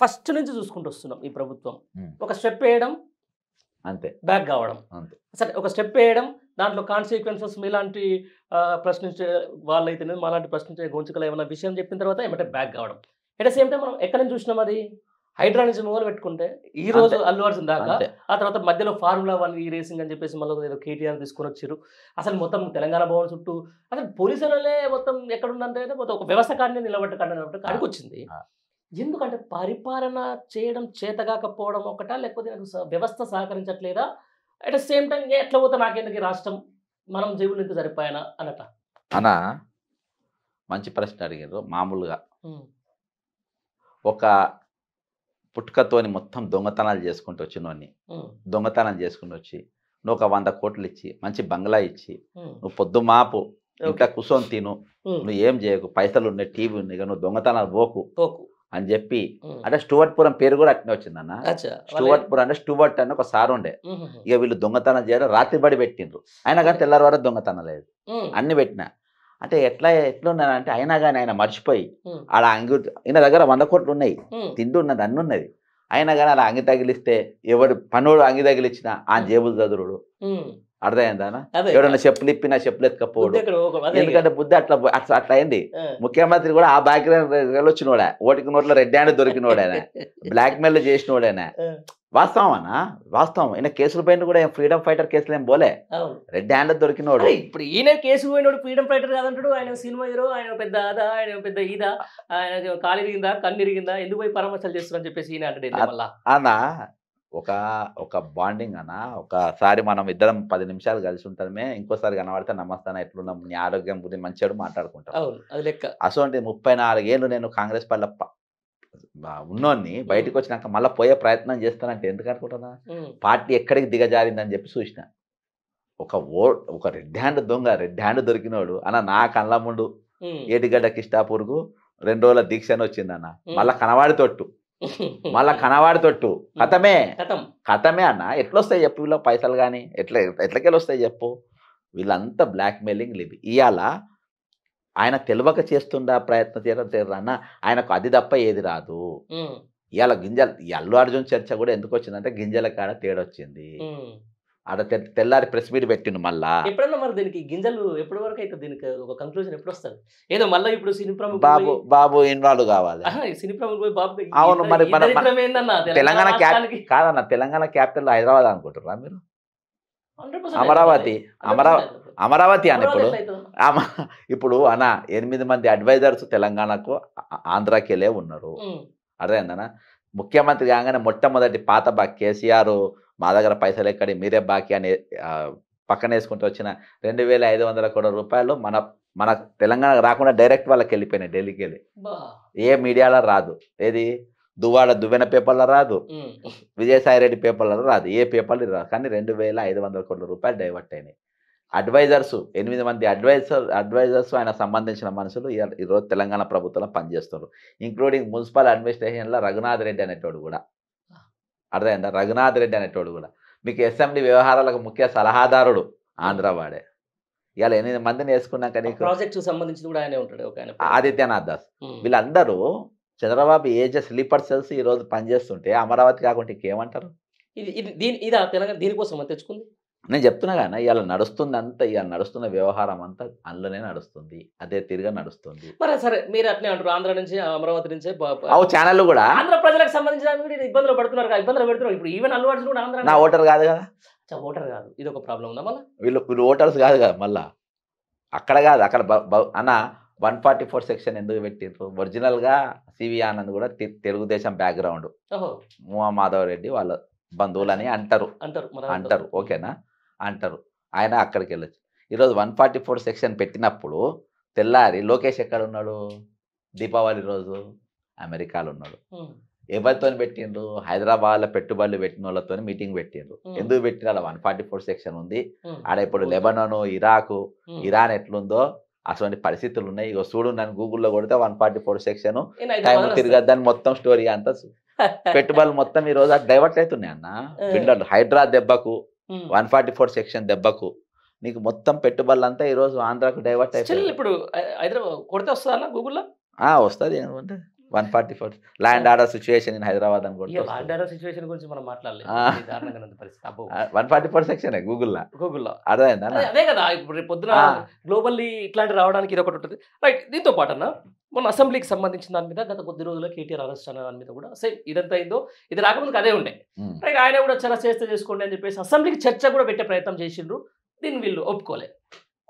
First నుంచి చూసుకుంటూ వస్తున్నాం ఈ ప్రభుత్వం. ఉమ్, ఒక స్టెప్ వేయడం, అంతే బ్యాక్ కావడం. అంతే. సరే ఒక స్టెప్ వేయడం, దాంట్లో కాన్సిక్వెన్సెస్ మీలాంటి ప్రశ్నించే వాళ్ళైతేనే మాలాంటి ప్రశ్నించే గొంతుకలు ఏమైనా విషయం చెప్పిన తర్వాత ఏమంటే బ్యాక్ కావడం. ఎట్ ద సేమ్ టైం మనం ఎక్కడి నుంచి చూసినాం అది హైడ్రా నుంచి మొదలు పెట్టుకుంటే ఈ రోజు అంతే. అల్లు అర్జున్ దాకా, అంతే. ఆ తర్వాత మధ్యలో ఫార్ములా 1 ఈ రేసింగ్ అని చెప్పేసి మళ్ళీ ఏదో కేటీఆర్ తీసుకొని వచ్చారు. అసలు మొత్తం తెలంగాణ భవన్ చుట్టూ అసలు పోలీసులే మొత్తం ఎక్కడుందంటే మొత్తం ఒక వ్యవస్థకాన్ని నిలబెట్టకండి కాడికి వచ్చింది. ఆ. ఎందుకంటే పరిపాలన చేయడం చేతగాకపోవడం ఒకటా, లేకపోతే నాకు వ్యవస్థ సహకరించట్లేదా, అట్ ద సేమ్ టైం ఎట్లా పోతే నాకెందుకు ఈ రాష్ట్రం, మనం జేబులు ఎంత సరిపోయానా అన్నట. అనా మంచి ప్రశ్న అడిగారు. మామూలుగా ఒక పుట్టుకతోని మొత్తం దొంగతనాలు చేసుకుంటూ వచ్చినోడిని దొంగతనం చేసుకుని వచ్చి నువ్వు ఒక 100 కోట్లు ఇచ్చి మంచి బంగ్లా ఇచ్చి నువ్వు పొద్దు మాపు ఇంట్లో కూర్చొని తిను, నువ్వు ఏం చేయకు, పైసలు ఉన్నాయి, టీవీ ఉంది, ఇక నువ్వు దొంగతనాలు పోకు అని చెప్పి, అంటే స్టూవర్ట్పురం పేరు కూడా అట్నే వచ్చిందన్న. స్టూవర్ట్పురం అంటే స్టూవర్ట్ అని ఒక సార్ ఉండే. ఇక వీళ్ళు దొంగతనం చేయడం రాత్రి బడి పెట్టిండ్రు, అయినా కానీ తెల్లారి వరకు దొంగతనం లేదు, అన్ని పెట్టినా. అంటే ఎట్లున్నానంటే అయినా కానీ ఆయన మర్చిపోయి ఆడ అంగి, ఈయన దగ్గర 100 కోట్లు ఉన్నాయి, తిండి ఉన్నది, అన్ని ఉన్నది, అయినా కానీ అలా అంగి తగిలిస్తే ఎవడు పనుడు అంగి తగిలిచ్చినా ఆ జేబులు చదురుడు. అర్థమైందానా? ఎవడన్నా చెప్పులు ఇప్పినా చెప్పులు ఎత్తుకపోవడం. ఎందుకంటే బుద్ధి అట్లా అట్లా అట్లా అయింది. ముఖ్యమంత్రి కూడా ఆ బ్యాక్గ్రౌండ్ వచ్చినోడా, ఓటికి నోట్లో రెడ్ హ్యాండ్ దొరికినోడేనా, బ్లాక్ మెయిల్ చేసినోడేనా. వాస్తవం అన్నా, వాస్తవం. ఈయన కేసులు పైన కూడా ఫ్రీడమ్ ఫైటర్ కేసులు ఏం పోలే, రెడ్ హ్యాండ్ దొరికినోడు. ఇప్పుడు ఈయన కేసు పోయినోడు ఫ్రీడమ్ ఫైటర్ కాదంటాడు. ఆయన సినిమా హీరో, ఆయన పెద్ద అదా, ఆయన పెద్ద ఇదా, ఆయన కాలు ఇరిగిందా, కన్ను ఇరిగిందా, ఎందుకు పోయి పరామర్శలు చేస్తున్నారని చెప్పేసి ఈయన అంటే అన్నా ఒక బాండింగ్ అన్న. ఒకసారి మనం ఇద్దరం 10 నిమిషాలు కలిసి ఉంటామే, ఇంకోసారి కనబడితే నమస్తాన ఎట్లున్నాం, నీ ఆరోగ్యం గురించి మంచిగా మాట్లాడుకుంటాం. అసలు 34 ఏళ్ళు నేను కాంగ్రెస్ పార్టీ ఉన్నోన్ని బయటకు వచ్చినాక మళ్ళీ పోయే ప్రయత్నం చేస్తానంటే ఎందుకు అనుకుంటున్నా, పార్టీ ఎక్కడికి దిగజారిందని చెప్పి చూసిన. ఒక రెడ్ హ్యాండ్ దొంగ, రెడ్ హ్యాండ్ దొరికినోడు అన్న నా కళ్ళ ముందు ఏటిగడ్డ కిష్టాపూర్కు 2 రోజుల దీక్షను వచ్చిందన్న. మళ్ళా కనవాడి తొట్టు కథమే అన్న. ఎట్లొస్తాయి చెప్పు వీళ్ళ పైసలు కానీ, ఎట్లకెళ్ళి వస్తాయి చెప్పు. వీళ్ళంతా బ్లాక్ మెయిలింగ్ లిపి. ఇవాళ ఆయన తెలియక చేస్తుండ ప్రయత్నం చేయడం అన్న, ఆయనకు అది తప్ప ఏది రాదు. ఇవాళ గింజలు, ఈ అల్లు అర్జున్ చర్చ కూడా ఎందుకు వచ్చిందంటే గింజల కాడ తేడొచ్చింది. ఆడ తెల్లారి ప్రెస్ మీట్ పెట్టిండు. మళ్ళా ఎప్పుడన్నా మరి దీనికి గింజలు ఎప్పటి వరకు అయితే దీనికి ఒక కంక్లూజన్ ఎప్పుడు వస్తుంది? ఏదో మళ్ళీ ఇప్పుడు సినీ ప్రముఖ బాబు ఇన్వాల్వ్ కావాలి. సినీ ప్రముఖ బాబు అవును. మరి తెలంగాణ కాదన్న, తెలంగాణ క్యాపిటల్ హైదరాబాద్ అనుకుంటారా మీరు? అమరావతి అని ఇప్పుడు అన్న 8 మంది అడ్వైజర్స్ తెలంగాణకు ఆంధ్రాకి వెళ్ళే ఉన్నారు. అర్థమైందనా? ముఖ్యమంత్రి కాగానే మొట్టమొదటి పాత కేసీఆర్ మా దగ్గర పైసలు ఎక్కడి, మీరే బాకీ అని పక్కన వేసుకుంటూ వచ్చిన 2500 కోట్ల రూపాయలు మన తెలంగాణకు రాకుండా డైరెక్ట్ వాళ్ళకి వెళ్ళిపోయినాయి, ఢిల్లీకి వెళ్ళి. ఏ మీడియాలో రాదు, ఏది దువ్వాడ దువ్వెన పేపర్లో రాదు, విజయసాయిరెడ్డి పేపర్లో రాదు, ఏ పేపర్లు రాదు. కానీ 2500 కోట్ల రూపాయలు డైవర్ట్ అయినాయి. అడ్వైజర్స్ 8 మంది అడ్వైజర్స్ ఆయన సంబంధించిన మనుషులు ఈరోజు తెలంగాణ ప్రభుత్వంలో పనిచేస్తున్నారు. ఇంక్లూడింగ్ మున్సిపల్ అడ్మినిస్ట్రేషన్లో రఘునాథ్ రెడ్డి అనేటోడు కూడా. అర్థమైందా? రఘునాథ్ రెడ్డి అనేటోడు కూడా మీకు అసెంబ్లీ వ్యవహారాలకు ముఖ్య సలహాదారుడు ఆంధ్రవాడే. ఇవాళ 8 మందిని వేసుకున్నాక నీకు ప్రాజెక్టు సంబంధించి కూడా ఆయనే ఉంటాడు, ఆదిత్యనాథ్ దాస్. వీళ్ళందరూ చంద్రబాబు ఏజ్ స్లీపర్ సెల్స్ ఈ రోజు పనిచేస్తుంటే అమరావతి కాకుండా ఇంకేమంటారు? దీనికోసం తెచ్చుకుంది. నేను చెప్తున్నా కానీ ఇవాళ నడుస్తుంది అంతా, ఇవాళ నడుస్తున్న వ్యవహారం అంతా అందులోనే నడుస్తుంది, అదే తిరిగా నడుస్తుంది. మరి సరే మీరు అట్నే అంటారు, ఆంధ్ర నుంచి అమరావతి నుంచి ఛానల్ కూడా ఆంధ్ర ప్రజలకు సంబంధించిన ఇబ్బందులు పడుతున్నారు, ఇబ్బందులు పెడుతున్నారు. ఇప్పుడు ఈవెన్ అల్లు అర్జున్ కూడా ఆంధ్ర నా ఓటర్ కాదు కదా, ఓటర్ కాదు, ఇది ఒక ప్రాబ్లం ఉందా? మళ్ళీ వీళ్ళు ఓటర్స్ కాదు కదా, మళ్ళా అక్కడ కాదు, అక్కడ అన్న 144 సెక్షన్ ఎందుకు పెట్టిండ్రు? ఒరిజినల్గా సివి ఆనంద్ కూడా తెలుగుదేశం బ్యాక్గ్రౌండ్, మూవా మాధవ్ రెడ్డి వాళ్ళ బంధువులని అంటారు ఓకేనా, అంటారు. ఆయన అక్కడికి వెళ్ళొచ్చు. ఈరోజు 144 సెక్షన్ పెట్టినప్పుడు తెల్లారి లోకేష్ ఎక్కడ ఉన్నాడు? దీపావళి రోజు అమెరికాలో ఉన్నాడు. ఎవరితో పెట్టిండ్రు? హైదరాబాద్లో పెట్టుబడులు పెట్టిన వాళ్ళతో మీటింగ్ పెట్టిండ్రు. ఎందుకు పెట్టిన? 144 సెక్షన్ ఉంది ఆడ. ఇప్పుడు లెబనాను, ఇరాకు, ఇరాన్ ఎట్లుందో అటువంటి పరిస్థితులు ఉన్నాయి. ఇక చూడు, నన్ను గూగుల్లో కొడితే 144 సెక్షన్ టైం తిరగద్దని మొత్తం స్టోరీ అంతా పెట్టుబడులు మొత్తం ఈ రోజు డైవర్ట్ అవుతున్నాయి అన్న. బిల్డర్లు హైడ్రా దెబ్బకు, 144 సెక్షన్ దెబ్బకు నీకు మొత్తం పెట్టుబడులు అంతా ఈ రోజు ఆంధ్రాకు డైవర్ట్ అయిపోయింది. ఇప్పుడు హైదరాబాద్ కొడితే వస్తుందా గూగుల్లో? వస్తుంది. ఏమంటే 144 land order situation in Hyderabad అని ఇక ల్యాండ్ ఆర్డర్ సిచ్యువేషన్ గురించి మనం మాట్లాడలేదు. ఆ. ఇది దారుణంగా ఉంది పరిస్థితి. అబ్బో 144 సెక్షన్ గూగుల్లో గూగుల్లో అర్థమైందా అదే కదా ఇప్పుడు రేపు పొద్దున గ్లోబల్లీ ఇట్లాంటి రావడానికి ఇది ఒకటి ఉంటుంది. రైట్. దీంతో పాటు అన్న మొన్న అసెంబ్లీకి సంబంధించిన దాని మీద గత కొద్ది రోజుల్లో కేటీఆర్ అరెస్ట్ అనే దాని మీద కూడా సేమ్ ఇదంతా అయిందో ఇది రాకముందుకు అదే ఉండే. రైట్. ఆయన కూడా చాలా చేస్తే చేసుకోండి అని చెప్పేసి అసెంబ్లీకి చర్చ కూడా పెట్టే ప్రయత్నం చేసిండ్రు. దీన్ని వీళ్ళు ఒప్పుకోలే.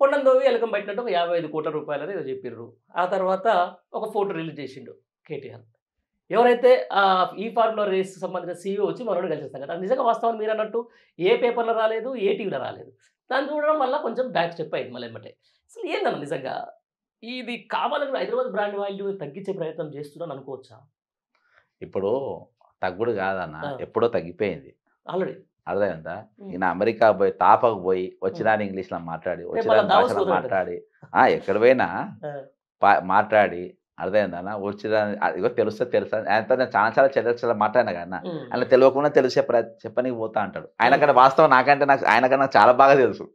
కొండందోవి ఎలకం పెట్టినట్టు ఒక 55 కోట్ల రూపాయలని ఏదో చెప్పిర్రు. ఆ తర్వాత ఒక ఫోటో రిలీజ్ చేసిండు కేటీఆర్. ఎవరైతే ఈ ఫార్ములా రేస్ సంబంధించిన సీఈఓ వచ్చి మనోడు కలిసిస్తాం కదా, నిజంగా వాస్తవాన్ని మీరు అన్నట్టు ఏ పేపర్లో రాలేదు, ఏ టీవీలో రాలేదు. దాన్ని చూడడం వల్ల కొంచెం బ్యాక్ స్టెప్ అయింది మళ్ళీ ఏమంటే. అసలు ఏందన్న నిజంగా ఇది కావాలని హైదరాబాద్ బ్రాండ్ వాల్యూ తగ్గించే ప్రయత్నం చేస్తున్నాను అనుకోవచ్చా? ఇప్పుడు తగ్గుడు కాదన్న, ఎప్పుడో తగ్గిపోయింది ఆల్రెడీ. అర్థమైందా? ఈయన అమెరికా పోయి తాపకు పోయి వచ్చినాడు ఇంగ్లీష్లో మాట్లాడి వచ్చిన భాషలో మాట్లాడి ఎక్కడ పోయినా మాట్లాడి అర్థమైందన్న వచ్చిన ఇగో తెలుసా ఆయనతో నేను చాలా చర్చలు మాట్లాడినా కదా ఆయన తెలియకుండా తెలిసే చెప్పనికి పోతా అంటాడు. ఆయనకన్నా వాస్తవం నాకంటే ఆయనకన్నా చాలా బాగా తెలుసు.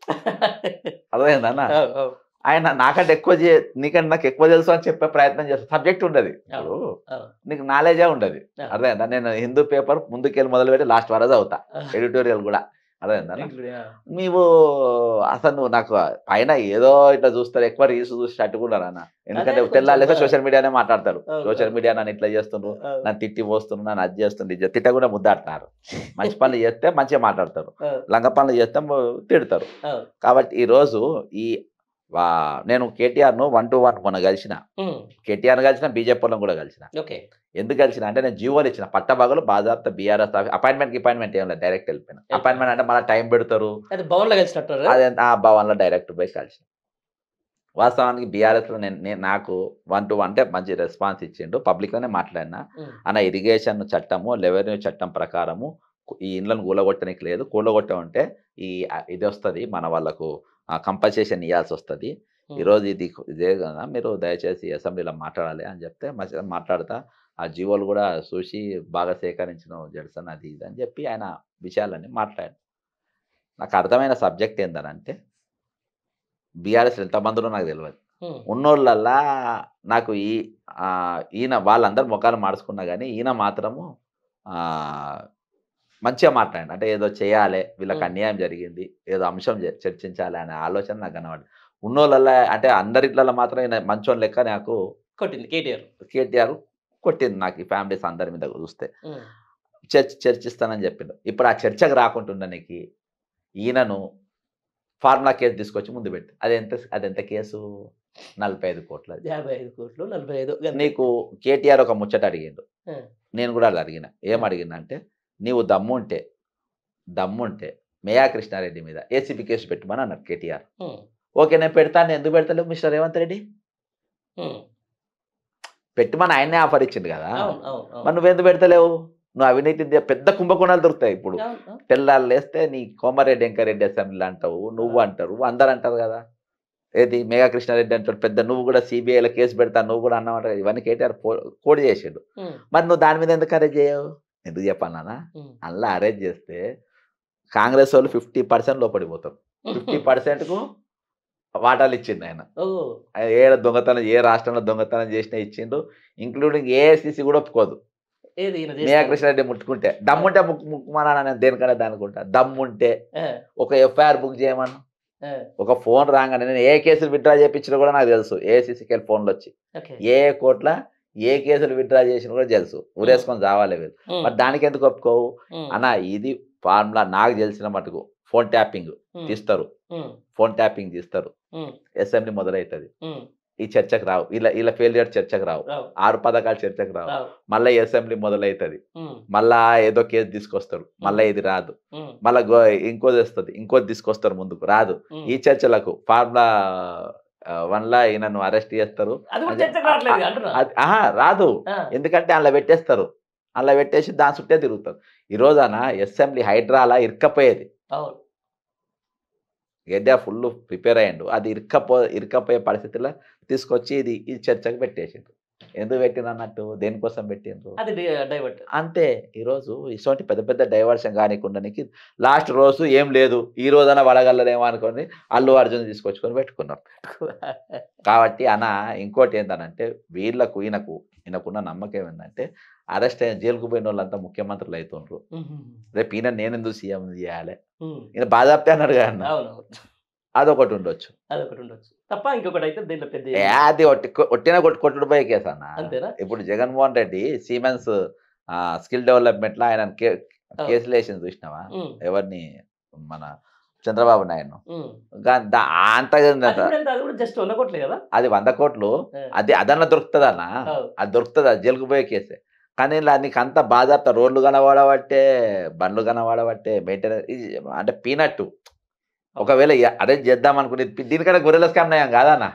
అర్థమైందన్న? ఆయన నాకంటే ఎక్కువ నీకంటే నాకు ఎక్కువ తెలుసు అని చెప్పే ప్రయత్నం చేస్తాను. సబ్జెక్ట్ ఉండదు, ఇప్పుడు నీకు నాలెడ్జే ఉండదు. అర్థమైందా? నేను హిందూ పేపర్ ముందుకెళ్ళి మొదలుపెట్టి లాస్ట్ వరకు అవుతా, ఎడిటోరియల్ కూడా. అర్థమైందా? నీవు అసలు నువ్వు నాకు పైన ఏదో ఇట్లా చూస్తారు, ఎక్కువ రీల్స్ చూసి తట్టుకున్నారు అన్న. ఎందుకంటే తెల్లాలేసే సోషల్ మీడియానే మాట్లాడతారు. సోషల్ మీడియా నన్ను ఇట్లా చేస్తుండ్రు, నన్ను తిట్టి పోస్తుండ్రు, నన్ను అది చేస్తుండ్రు, తిట్ట కూడా ముద్దాడుతున్నారు. మంచి పనులు చేస్తే మంచిగా మాట్లాడతారు, లంగ పనులు చేస్తే తిడతారు. కాబట్టి ఈరోజు నేను కేటీఆర్ను 1-to-1 మొన్న కలిసిన. కేటీఆర్ కలిసిన, బీజేపీ కూడా కలిసిన. ఎందుకు కలిసిన అంటే నేను జీవోలు ఇచ్చిన పట్టభాగలు బాజాప్త బీఆర్ఎస్ అపాయింట్మెంట్ ఏం లేదు, డైరెక్ట్ వెళ్ళిపోయినా. అపాయింట్మెంట్ అంటే మళ్ళీ టైం పెడతారు, అదే ఆ భవన్లో డైరెక్ట్ పోయి కలిసిన. వాస్తవానికి బీఆర్ఎస్లో నాకు 1-to-1 అంటే మంచి రెస్పాన్స్ ఇచ్చిండు. పబ్లిక్లోనే మాట్లాడినా అన్న ఇరిగేషన్ చట్టము రెవెన్యూ చట్టం ప్రకారము ఈ ఇండ్లను కూలగొట్టడానికి లేదు, కూలగొట్టమంటే ఇది వస్తుంది మన వాళ్ళకు కంపల్సేషన్ ఇవ్వాల్సి వస్తుంది. ఈరోజు ఇదే కదా మీరు దయచేసి అసెంబ్లీలో మాట్లాడాలి అని చెప్తే మంచిగా మాట్లాడతా. ఆ జీవోలు కూడా చూసి బాగా సేకరించిన జడ్సన్ అది ఇది అని చెప్పి ఆయన విషయాలన్నీ మాట్లాడారు. నాకు అర్థమైన సబ్జెక్ట్ ఏంటనంటే బీఆర్ఎస్ ఎంతమందిలో నాకు తెలియదు, ఉన్నోళ్ళల్లా నాకు ఈయన వాళ్ళందరూ ముఖాలు మార్చుకున్నా కానీ ఈయన మాత్రము మంచిగా మాట్లాడండి. అంటే ఏదో చేయాలి, వీళ్ళకి అన్యాయం జరిగింది, ఏదో అంశం చర్చించాలి అనే ఆలోచన నాకు కనబడి. ఉన్నోళ్ళల్లా అంటే అందరిట్లలో మాత్రం ఈయన మంచోని లెక్క నాకు కొట్టింది కేటీఆర్ కొట్టింది నాకు. ఈ ఫ్యామిలీస్ అందరి మీద చూస్తే చర్చిస్తానని చెప్పిండు. ఇప్పుడు ఆ చర్చకు రాకుంటుండ నీకు ఈయనను ఫార్ములా కేసు తీసుకొచ్చి ముందు పెట్టి అదెంత కేసు 45 కోట్లు, 55 కోట్లు 45. నీకు కేటీఆర్ ఒక ముచ్చట అడిగిండు, నేను కూడా అది అడిగిన. ఏం అడిగిన అంటే నీవు దమ్ముంటే మేయా కృష్ణారెడ్డి మీద ఏసీబీ కేసు పెట్టమని అన్నారు కేటీఆర్. ఓకే నేను పెడతాను, ఎందుకు పెడతలేవు మిస్టర్ రేవంత్ రెడ్డి? పెట్టమని ఆయనే ఆఫర్ ఇచ్చింది కదా, మరి నువ్వెందుకు పెడతలేవు? నువ్వు అవినీతి పెద్ద కుంభకోణాలు దొరుకుతాయి. ఇప్పుడు తెల్లాలు లేస్తే నీ కోమారెడ్డి వెంకరెడ్డి అసెంబ్లీ అంటావు, నువ్వు అంటారు, అందరు అంటారు కదా. ఏది మేఘా కృష్ణారెడ్డి అంటాడు పెద్ద, నువ్వు కూడా సిబిఐలో కేసు పెడతా నువ్వు కూడా అన్నావు. ఇవన్నీ కేటీఆర్ కోడి చేసాడు. మరి నువ్వు దాని మీద ఎందుకు అరెస్ట్ చేయవు? ఎందుకు చెప్పాలన్నా, అలా అరెస్ట్ చేస్తే కాంగ్రెస్ వాళ్ళు 50% లోపడిపోతారు. 50%కు వాటాలు ఇచ్చిండు ఆయన. దొంగతనం ఏ రాష్ట్రంలో దొంగతనం చేసినా ఇచ్చిండు, ఇంక్లూడింగ్ ఏఐసిసి కూడా ఒప్పుకోదు. మేఘా కృష్ణారెడ్డి ముట్టుకుంటే దమ్ముంటే ముక్కుమన్నా, నేను దేనికన్నా దానికుంటా. దమ్ముంటే ఒక ఎఫ్ఐఆర్ బుక్ చేయమను, ఒక ఫోన్ రాగానే నేను ఏ కేసులు విత్డ్రా చేయించినా కూడా నాకు తెలుసు. ఏఐసిసికి ఫోన్లు వచ్చి ఏ కోట్ల ఏ కేసులు విత్డ్రా చేసినా కూడా తెలుసు. ఊరేసుకొని చావాలి వీళ్ళు. మరి దానికి ఎందుకు ఒప్పుకోవు అన్న? ఇది ఫార్ములా నాకు తెలిసిన మటుకు. ఫోన్ ట్యాపింగ్ తీస్తారు, అసెంబ్లీ మొదలవుతుంది, ఈ చర్చకు రావు, ఇలా ఫెయిల్యూర్ చర్చకు రావు, 6 పథకాలు చర్చకు రావు, మళ్ళీ అసెంబ్లీ మొదలవుతుంది, మళ్ళా ఏదో కేసు తీసుకొస్తారు, మళ్ళీ ఇది రాదు, మళ్ళా ఇంకోది వస్తుంది, ఇంకోది తీసుకొస్తారు ముందుకు, రాదు. ఈ చర్చలకు ఫార్ములా 1లా ఈయనను అరెస్ట్ చేస్తారు, రాదు. ఎందుకంటే అందులో పెట్టేస్తారు, అందులో పెట్టేసి దాని చుట్టే తిరుగుతారు. ఈ రోజున అసెంబ్లీ హైడ్రాలా ఇరుక్కపోయేది, గడ్డ ఫుల్ ప్రిపేర్ అయ్యిండు, అది ఇరుక్కపోయే పరిస్థితుల్లో తీసుకొచ్చి ఇది చర్చకు పెట్టేసిండు. ఎందుకు పెట్టిన అన్నట్టు దేనికోసం పెట్టిండ్రు అది డైవర్ట్. అంతే. ఈరోజు ఇటువంటి పెద్ద పెద్ద డైవర్షన్ కానికుండానికి లాస్ట్ రోజు ఏం లేదు ఈ రోజైనా వడగల్లరేమో అనుకొని అల్లు అర్జున్ తీసుకొచ్చుకొని పెట్టుకున్నారు. కాబట్టి అన్న ఇంకోటి ఏంటనంటే వీళ్ళకు ఈయనకున్న నమ్మకం ఏంటంటే అరెస్ట్ అయిన జైలుకు పోయిన వాళ్ళంతా ముఖ్యమంత్రులు అవుతుండ్రు. రేపు ఈయన నేను ఎందుకు సీఎం చేయాలి ఈయన బాధాప్తే అన్నాడు కదా అన్న. అదొకటి ఉండొచ్చు. తప్ప ఇంకొకటి అయితే దీంట్లో పెద్ద అది ఒట్టిన కొట్టుడు పోయే కేసు అన్న. అంతేనా? ఇప్పుడు Jaganmohan Reddy Siemens skill development లో ఆయన కేసులు వేసింది చూసినావా? ఎవరిని? మన చంద్రబాబు నాయుడు. అది 100 కోట్లు. అది అదన్నా దొరుకుతుంది అన్న. అది దొరుకుతుంది, అది జైలుకు పోయే కేసే. కానీ ఇలా నీకు అంత బాధాప్త రోడ్లు కనబడబట్టే, బండ్లు కనబడబట్టే, మెయింటెనెన్స్ అంటే పీనట్టు. ఒకవేళ అరేంజ్ చేద్దాం అనుకునేది దీనికంటే గొర్రెల స్కామ్ నయం కాదన్న.